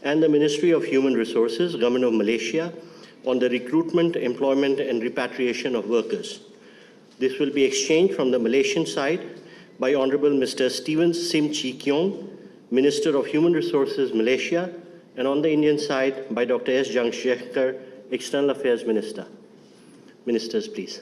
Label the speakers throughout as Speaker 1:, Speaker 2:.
Speaker 1: and the Ministry of Human Resources, Government of Malaysia, on the recruitment, employment, and repatriation of workers. This will be exchanged from the Malaysian side by Honorable Mr. Steven Sim Chi Keong, Minister of Human Resources, Malaysia, and on the Indian side by Dr. S. Jaishankar, External Affairs Minister. Ministers, please.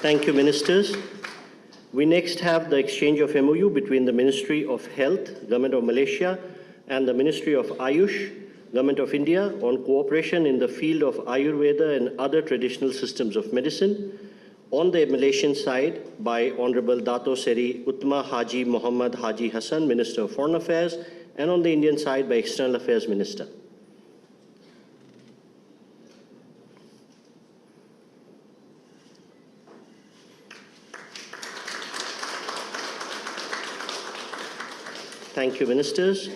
Speaker 1: Thank you, Ministers. We next have the exchange of MOU between the Ministry of Health, Government of Malaysia, and the Ministry of Ayush, Government of India, on cooperation in the field of Ayurveda and other traditional systems of medicine. On the Malaysian side, by Honorable Dato Seri Uttama Haji Muhammad Haji Hassan, Minister of Foreign Affairs, and on the Indian side by External Affairs Minister. Thank you, Ministers.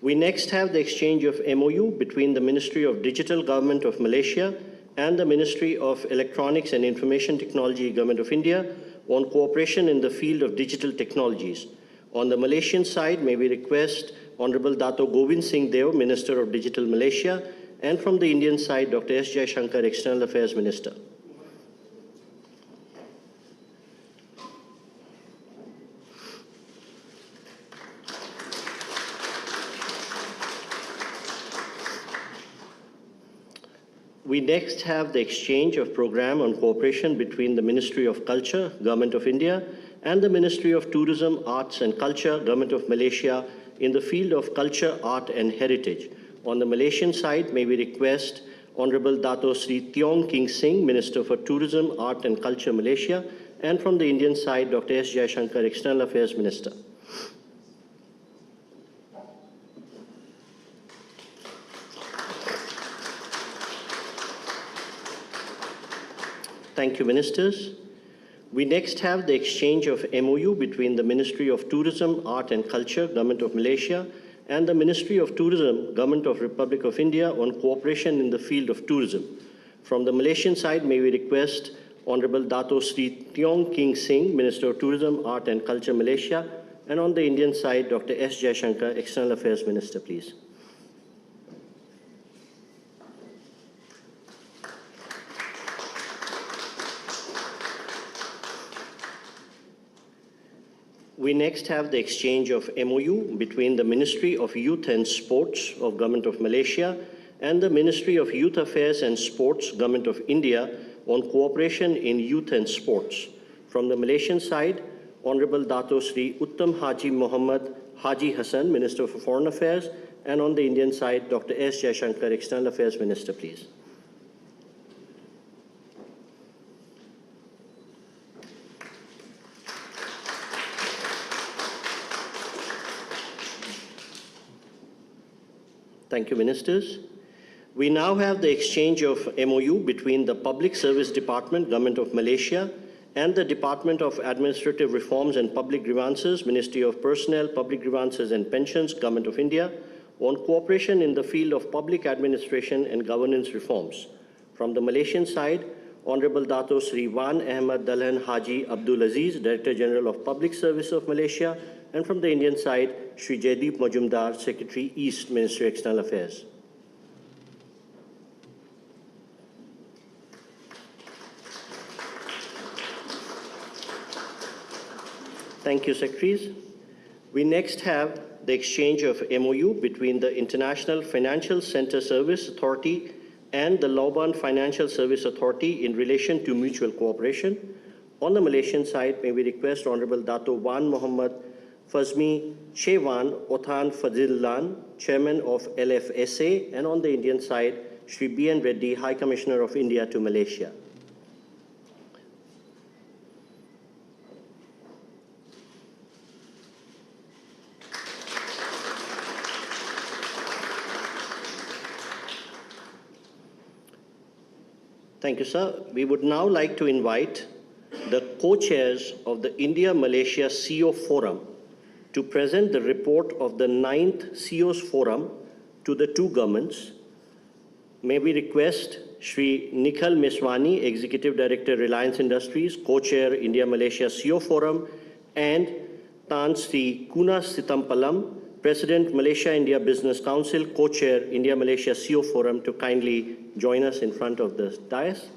Speaker 1: We next have the exchange of MOU between the Ministry of Digital Government of Malaysia and the Ministry of Electronics and Information Technology, Government of India, on cooperation in the field of digital technologies. On the Malaysian side, may we request Honorable Dato Govind Singh Deo, Minister of Digital Malaysia, and from the Indian side, Dr. S. Jaishankar, External Affairs Minister. We next have the exchange of program on cooperation between the Ministry of Culture, Government of India, and the Ministry of Tourism, Arts and Culture, Government of Malaysia, in the field of culture, art and heritage. On the Malaysian side, may we request Honorable Dato Sri Tiong King Sing, Minister for Tourism, Art and Culture, Malaysia, and from the Indian side, Dr. S. Jaishankar, External Affairs Minister. Thank you, Ministers. We next have the exchange of MOU between the Ministry of Tourism, Art and Culture, Government of Malaysia, and the Ministry of Tourism, Government of Republic of India, on cooperation in the field of tourism. From the Malaysian side, may we request Honorable Dato Sri Tiong King Sing, Minister of Tourism, Art and Culture, Malaysia, and on the Indian side, Dr. S. Jaishankar, External Affairs Minister, please. We next have the exchange of MOU between the Ministry of Youth and Sports of Government of Malaysia and the Ministry of Youth Affairs and Sports, Government of India, on cooperation in youth and sports. From the Malaysian side, Honorable Dato Sri Uttam Haji Muhammad Haji Hassan, Minister for Foreign Affairs, and on the Indian side, Dr. S. Jaishankar, External Affairs Minister, please. Thank you, Ministers. We now have the exchange of MOU between the Public Service Department, Government of Malaysia, and the Department of Administrative Reforms and Public Grievances, Ministry of Personnel, Public Grievances and Pensions, Government of India, on cooperation in the field of public administration and governance reforms. From the Malaysian side, Honorable Dato Sri Wan Ahmad Dahlan Haji Abdul Aziz, Director General of Public Service of Malaysia, and from the Indian side, Sri Jaideep Majumdar, Secretary East, Ministry of External Affairs. Thank you, Secretaries. We next have the exchange of MOU between the International Financial Center Service Authority and the Lauban Financial Service Authority in relation to mutual cooperation. On the Malaysian side, may we request Honorable Dato Wan Muhammad Fazmi Chewan Othan Fazillan, Chairman of LFSA, and on the Indian side, Sri B.N. Reddy, High Commissioner of India to Malaysia. Thank you, sir. We would now like to invite the co-chairs of the India-Malaysia CEO Forum to present the report of the 9th CEO's Forum to the two governments. May we request Shri Nikhil Meswani, Executive Director, Reliance Industries, Co-Chair, India-Malaysia CEO Forum, and Tan Sri Kuna Sitampalam, President, Malaysia-India Business Council, Co-Chair, India-Malaysia CEO Forum, to kindly join us in front of the dais.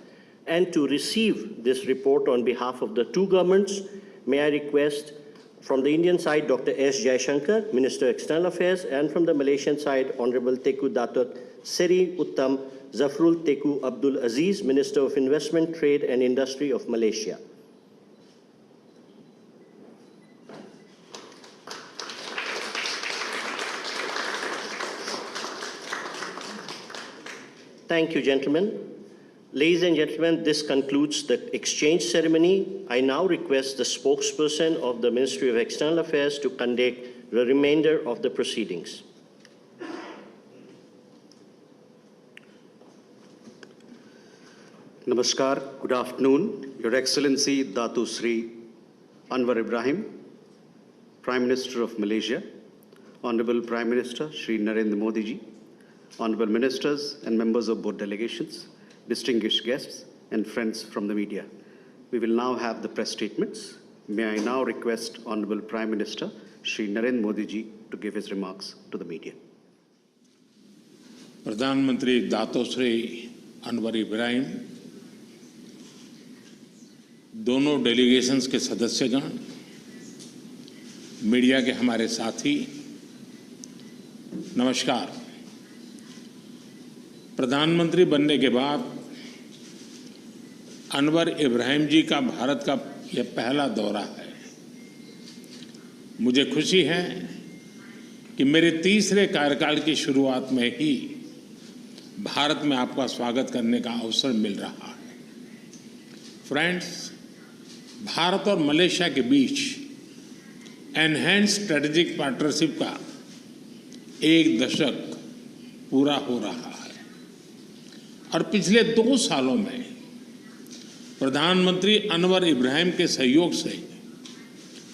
Speaker 1: And to receive this report on behalf of the two governments, may I request from the Indian side, Dr. S. Jaishankar, Minister of External Affairs, and from the Malaysian side, Honorable Tengku Datuk Seri Uttam Zafrul Tengku Abdul Aziz, Minister of Investment, Trade and Industry of Malaysia. Thank you, gentlemen. Ladies and gentlemen, this concludes the exchange ceremony. I now request the spokesperson of the Ministry of External Affairs to conduct the remainder of the proceedings.
Speaker 2: Namaskar, good afternoon. Your Excellency Datu Sri Anwar Ibrahim, Prime Minister of Malaysia, Honorable Prime Minister Shri Narendra Modi ji, Honorable Ministers and members of board delegations, distinguished guests and friends from the media. We will now have the press statements. May I now request Honorable Prime Minister Shri Narendra Modi ji to give his remarks to the media.
Speaker 3: प्रधानमंत्री दातो श्री अनवर इब्राहिम, दोनों delegations के सदस्यगण, media के हमारे साथी, नमस्कार। प्रधानमंत्री बनने के बाद अनवर इब्राहिम जी का भारत का यह पहला दौरा है। मुझे खुशी है कि मेरे तीसरे कार्यकाल की शुरुआत में ही भारत में आपका स्वागत करने का अवसर मिल रहा है। फ्रेंड्स, भारत और मलेशिया के बीच एनहांस्ड स्ट्रेटेजिक पार्टनरशिप का 1 दशक पूरा हो रहा है और पिछले 2 सालों में प्रधानमंत्री अनवर इब्राहिम के सहयोग से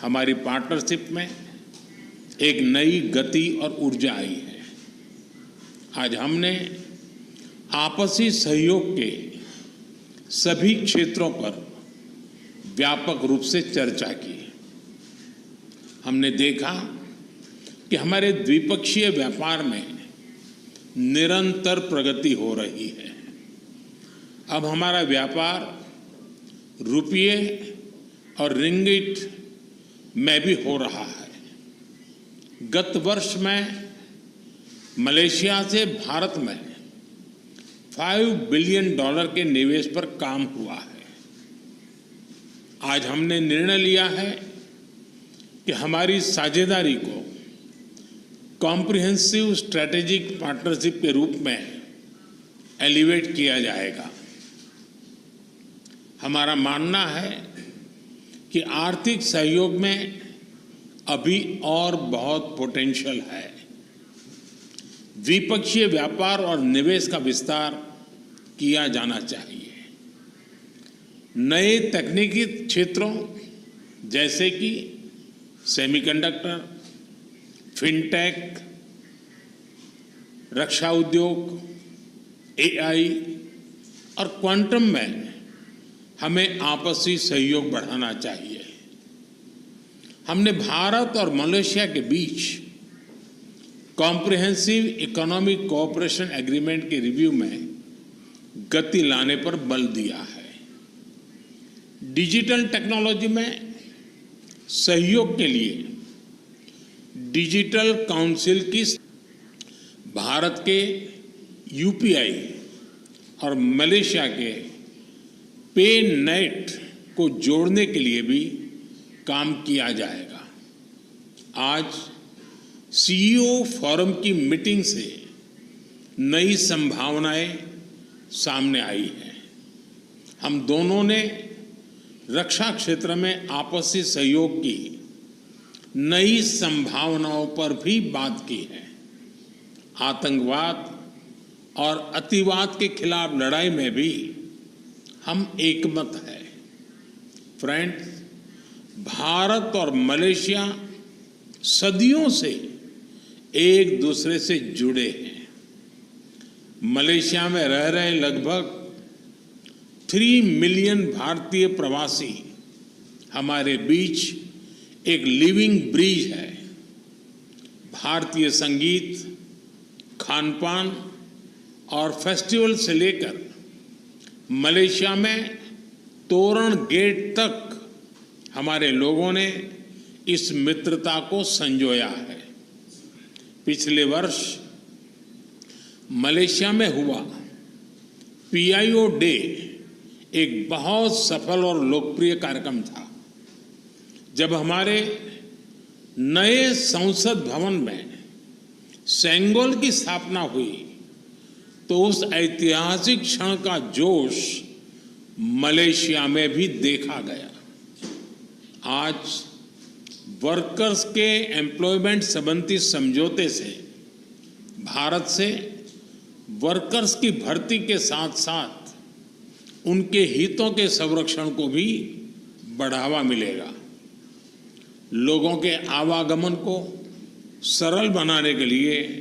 Speaker 3: हमारी पार्टनरशिप में एक नई गति और ऊर्जा आई है। आज हमने आपसी सहयोग के सभी क्षेत्रों पर व्यापक रूप से चर्चा की। हमने देखा कि हमारे द्विपक्षीय व्यापार में निरंतर प्रगति हो रही है। अब हमारा व्यापार रुपये और रिंगिट में भी हो रहा है। गत वर्ष में मलेशिया से भारत में $5 बिलियन के निवेश पर काम हुआ है। आज हमने निर्णय लिया है कि हमारी साझेदारी को कॉम्प्रिहेंसिव स्ट्रैटेजिक पार्टनरशिप के रूप में एलिवेट किया जाएगा। हमारा मानना है कि आर्थिक सहयोग में अभी और बहुत पोटेंशियल है। द्विपक्षीय व्यापार और निवेश का विस्तार किया जाना चाहिए। नए तकनीकी क्षेत्रों जैसे कि सेमीकंडक्टर, फिनटेक, रक्षा उद्योग, AI और क्वांटम में हमें आपसी सहयोग बढ़ाना चाहिए। हमने भारत और मलेशिया के बीच कॉम्प्रिहेंसिव इकोनॉमिक कोऑपरेशन एग्रीमेंट के रिव्यू में गति लाने पर बल दिया है। डिजिटल टेक्नोलॉजी में सहयोग के लिए डिजिटल काउंसिल की भारत के UPI और मलेशिया के पेनेट को जोड़ने के लिए भी काम किया जाएगा। आज CEO फोरम की मीटिंग से नई संभावनाएं सामने आई हैं। हम दोनों ने रक्षा क्षेत्र में आपसी सहयोग की नई संभावनाओं पर भी बात की है। आतंकवाद और अतिवाद के खिलाफ लड़ाई में भी हम एकमत हैं। फ्रेंड्स, भारत और मलेशिया सदियों से एक दूसरे से जुड़े हैं। मलेशिया में रह रहे लगभग 3 मिलियन भारतीय प्रवासी हमारे बीच एक लिविंग ब्रिज है। भारतीय संगीत, खान-पान और फेस्टिवल से लेकर मलेशिया में तोरण गेट तक हमारे लोगों ने इस मित्रता को संजोया है। पिछले वर्ष मलेशिया में हुआ PIO डे एक बहुत सफल और लोकप्रिय कार्यक्रम था। जब हमारे नए संसद भवन में सेंगोल की स्थापना हुई तो उस ऐतिहासिक क्षण का जोश मलेशिया में भी देखा गया। आज वर्कर्स के एम्प्लॉयमेंट संबंधी समझौते से भारत से वर्कर्स की भर्ती के साथ साथ उनके हितों के संरक्षण को भी बढ़ावा मिलेगा। लोगों के आवागमन को सरल बनाने के लिए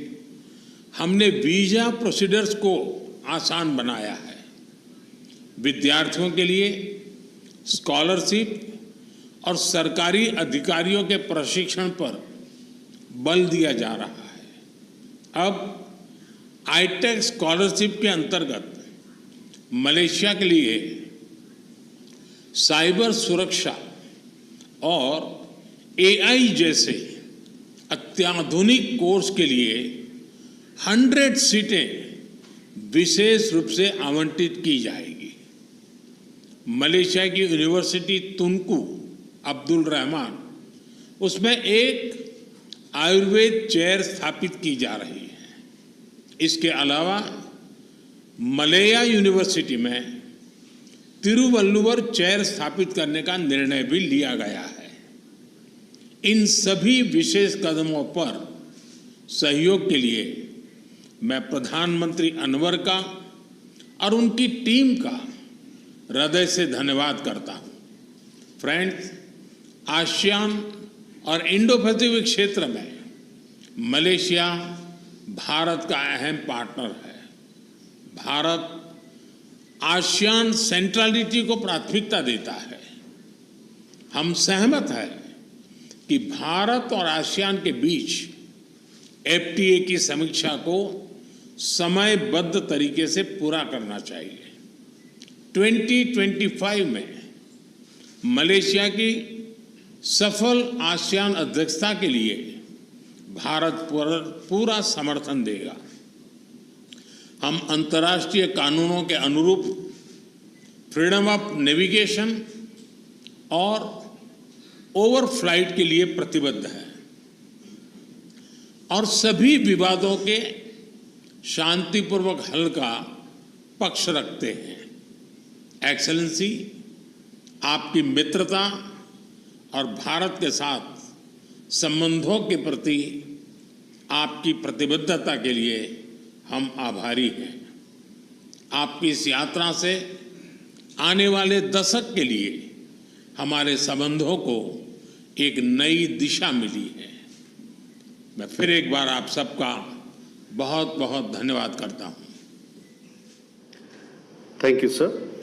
Speaker 3: हमने वीजा प्रोसीडर्स को आसान बनाया है। विद्यार्थियों के लिए स्कॉलरशिप और सरकारी अधिकारियों के प्रशिक्षण पर बल दिया जा रहा है। अब ITEC स्कॉलरशिप के अंतर्गत मलेशिया के लिए साइबर सुरक्षा और AI जैसे अत्याधुनिक कोर्स के लिए 100 सीटें विशेष रूप से आवंटित की जाएगी। मलेशिया की यूनिवर्सिटी तुनकू अब्दुल रहमान उसमें एक आयुर्वेद चेयर स्थापित की जा रही है। इसके अलावा मलया यूनिवर्सिटी में तिरुवल्लुवर चेयर स्थापित करने का निर्णय भी लिया गया है। इन सभी विशेष कदमों पर सहयोग के लिए मैं प्रधानमंत्री अनवर का और उनकी टीम का हृदय से धन्यवाद करता हूं। फ्रेंड्स, आसियान और इंडो पैसिफिक क्षेत्र में मलेशिया भारत का अहम पार्टनर है। भारत आसियान सेंट्रलिटी को प्राथमिकता देता है। हम सहमत हैं कि भारत और आसियान के बीच FTA की समीक्षा को समयबद्ध तरीके से पूरा करना चाहिए। 2025 में मलेशिया की सफल आसियान अध्यक्षता के लिए भारत पूरा समर्थन देगा। हम अंतर्राष्ट्रीय कानूनों के अनुरूप फ्रीडम ऑफ नेविगेशन और ओवरफ्लाइट के लिए प्रतिबद्ध है और सभी विवादों के शांतिपूर्वक हल का पक्ष रखते हैं। एक्सेलेंसी, आपकी मित्रता और भारत के साथ संबंधों के प्रति आपकी प्रतिबद्धता के लिए हम आभारी हैं। आपकी इस यात्रा से आने वाले दशक के लिए हमारे संबंधों को एक नई दिशा मिली है। मैं फिर एक बार आप सबका बहुत बहुत धन्यवाद करता हूं।
Speaker 2: Thank you, sir.